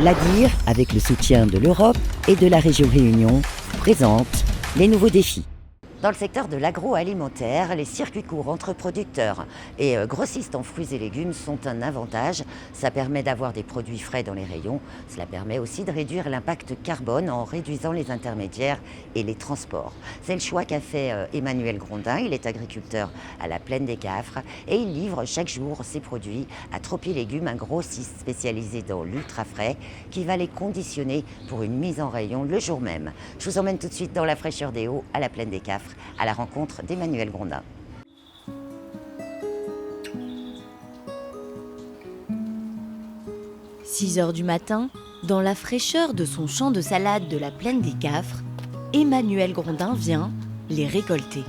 L'Adir, avec le soutien de l'Europe et de la région Réunion, présente les nouveaux défis. Dans le secteur de l'agroalimentaire, les circuits courts entre producteurs et grossistes en fruits et légumes sont un avantage. Ça permet d'avoir des produits frais dans les rayons. Cela permet aussi de réduire l'impact carbone en réduisant les intermédiaires et les transports. C'est le choix qu'a fait Emmanuel Grondin. Il est agriculteur à la Plaine des Cafres et il livre chaque jour ses produits à Tropi Légumes, un grossiste spécialisé dans l'ultra frais qui va les conditionner pour une mise en rayon le jour même. Je vous emmène tout de suite dans la fraîcheur des Hauts à la Plaine des Cafres, à la rencontre d'Emmanuel Grondin. « 6 heures du matin, dans la fraîcheur de son champ de salade de la Plaine des Cafres, Emmanuel Grondin vient les récolter.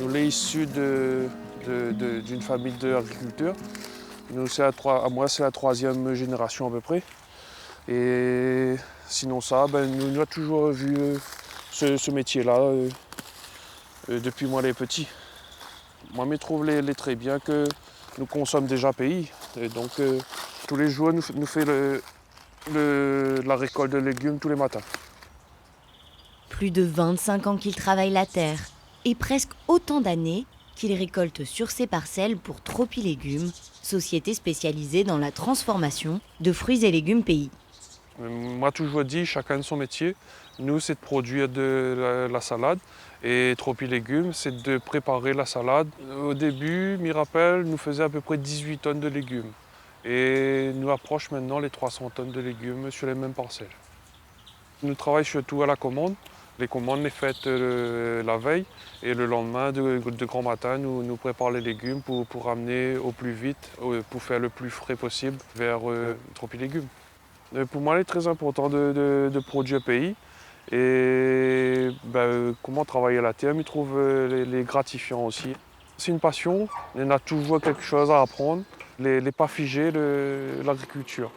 Nous sommes issus d'une famille d'agriculteurs. Nous, moi, c'est la troisième génération à peu près. Et sinon ça, nous avons toujours vu ce métier-là depuis moi les petits. Moi, je trouve les très bien que nous consommons déjà pays. Et donc, tous les jours, nous faisons la récolte de légumes tous les matins. Plus de 25 ans qu'il travaille la terre et presque autant d'années qu'il récolte sur ses parcelles pour Tropi Légumes, société spécialisée dans la transformation de fruits et légumes pays. Moi, toujours dit, chacun de son métier. Nous, c'est de produire de la salade et Tropi Légumes, c'est de préparer la salade. Au début, je me rappelle, nous faisions à peu près 18 tonnes de légumes. Et nous approchons maintenant les 300 tonnes de légumes sur les mêmes parcelles. Nous travaillons surtout à la commande. Les commandes les faites la veille et le lendemain de grand matin, nous préparons les légumes pour ramener au plus vite, pour faire le plus frais possible vers Tropi Légumes. Pour moi, il est très important de produire pays. Et comment travailler la terre, je trouve les gratifiants aussi. C'est une passion, on a toujours quelque chose à apprendre, les pas figer l'agriculture.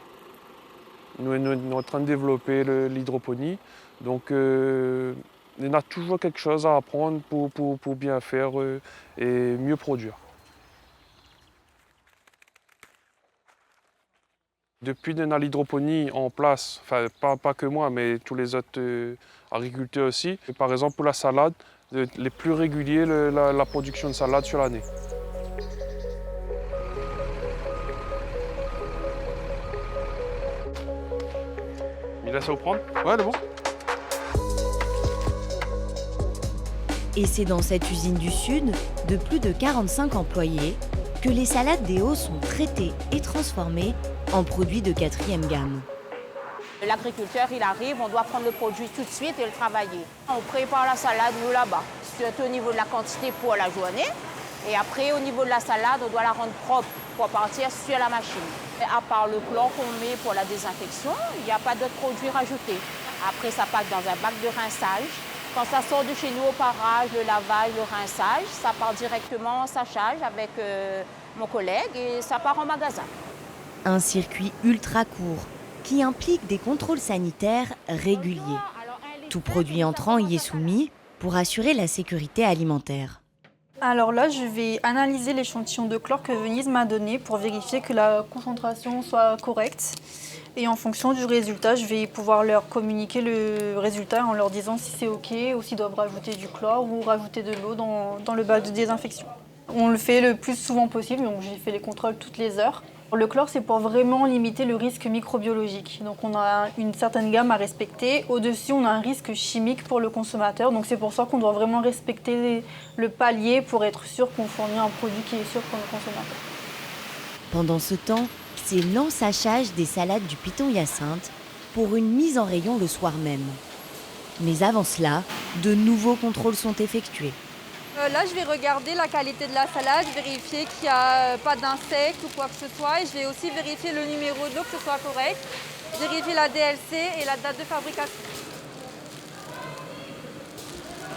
Nous sommes en train de développer l'hydroponie, donc on a toujours quelque chose à apprendre pour bien faire et mieux produire. Depuis qu'on a l'hydroponie en place, enfin pas que moi, mais tous les autres agriculteurs aussi. Et par exemple pour la salade, les plus réguliers, la production de salade sur l'année. Il laisse vous prendre? Ouais, c'est bon. Et c'est dans cette usine du Sud, de plus de 45 employés, que les salades des Hauts sont traitées et transformées en produits de 4e gamme. L'agriculteur, il arrive, on doit prendre le produit tout de suite et le travailler. On prépare la salade, nous, là-bas, surtout au niveau de la quantité pour la journée. Et après, au niveau de la salade, on doit la rendre propre pour partir sur la machine. Et à part le chlore qu'on met pour la désinfection, il n'y a pas d'autres produits rajoutés. Après, ça passe dans un bac de rinçage. Quand ça sort de chez nous au parage, le lavage, le rinçage, ça part directement en sachage avec mon collègue et ça part en magasin. Un circuit ultra court qui implique des contrôles sanitaires réguliers. Tout produit entrant y est soumis pour assurer la sécurité alimentaire. Alors là, je vais analyser l'échantillon de chlore que Venise m'a donné pour vérifier que la concentration soit correcte. Et en fonction du résultat, je vais pouvoir leur communiquer le résultat en leur disant si c'est OK ou s'ils doivent rajouter du chlore ou rajouter de l'eau dans le bac de désinfection. On le fait le plus souvent possible, donc j'ai fait les contrôles toutes les heures. Le chlore, c'est pour vraiment limiter le risque microbiologique. Donc on a une certaine gamme à respecter. Au-dessus, on a un risque chimique pour le consommateur. Donc c'est pour ça qu'on doit vraiment respecter le palier pour être sûr qu'on fournit un produit qui est sûr pour le consommateur. Pendant ce temps, c'est l'ensachage des salades du Piton-Hyacinthe pour une mise en rayon le soir même. Mais avant cela, de nouveaux contrôles sont effectués. Là, je vais regarder la qualité de la salade, vérifier qu'il n'y a pas d'insectes ou quoi que ce soit. Et je vais aussi vérifier le numéro d'eau, que ce soit correct. Vérifier la DLC et la date de fabrication.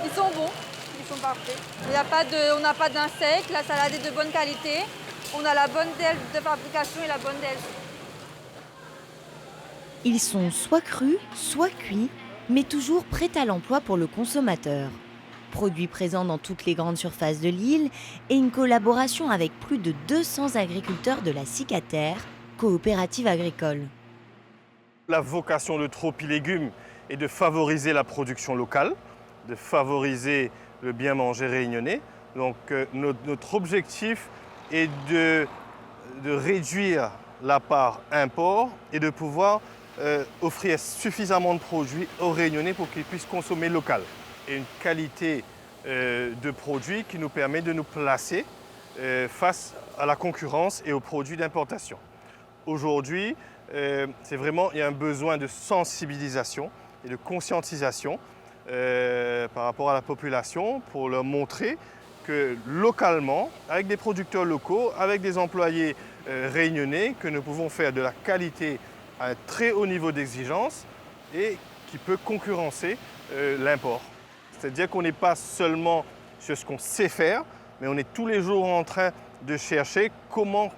Ils sont bons, ils sont parfaits. On n'a pas d'insectes, la salade est de bonne qualité. On a la bonne date de fabrication et la bonne DLC. Ils sont soit crus, soit cuits, mais toujours prêts à l'emploi pour le consommateur. Produits présents dans toutes les grandes surfaces de l'île et une collaboration avec plus de 200 agriculteurs de la cicatère coopérative agricole. La vocation de Tropilégumes est de favoriser la production locale, de favoriser le bien manger réunionnais. Donc notre objectif est de réduire la part import et de pouvoir offrir suffisamment de produits aux Réunionnais pour qu'ils puissent consommer local. Et une qualité de produits qui nous permet de nous placer face à la concurrence et aux produits d'importation. Aujourd'hui, il y a un besoin de sensibilisation et de conscientisation par rapport à la population pour leur montrer que localement, avec des producteurs locaux, avec des employés réunionnais, que nous pouvons faire de la qualité à un très haut niveau d'exigence et qui peut concurrencer l'import. C'est-à-dire qu'on n'est pas seulement sur ce qu'on sait faire, mais on est tous les jours en train de chercher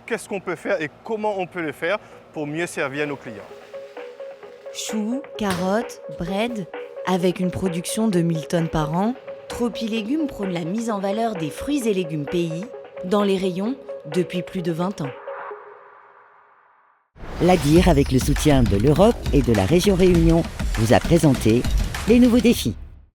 qu'est-ce qu'on peut faire et comment on peut le faire pour mieux servir nos clients. Choux, carottes, bread, avec une production de 1000 tonnes par an, Tropilégumes prône la mise en valeur des fruits et légumes pays dans les rayons depuis plus de 20 ans. L'ADIR, avec le soutien de l'Europe et de la région Réunion, vous a présenté les nouveaux défis.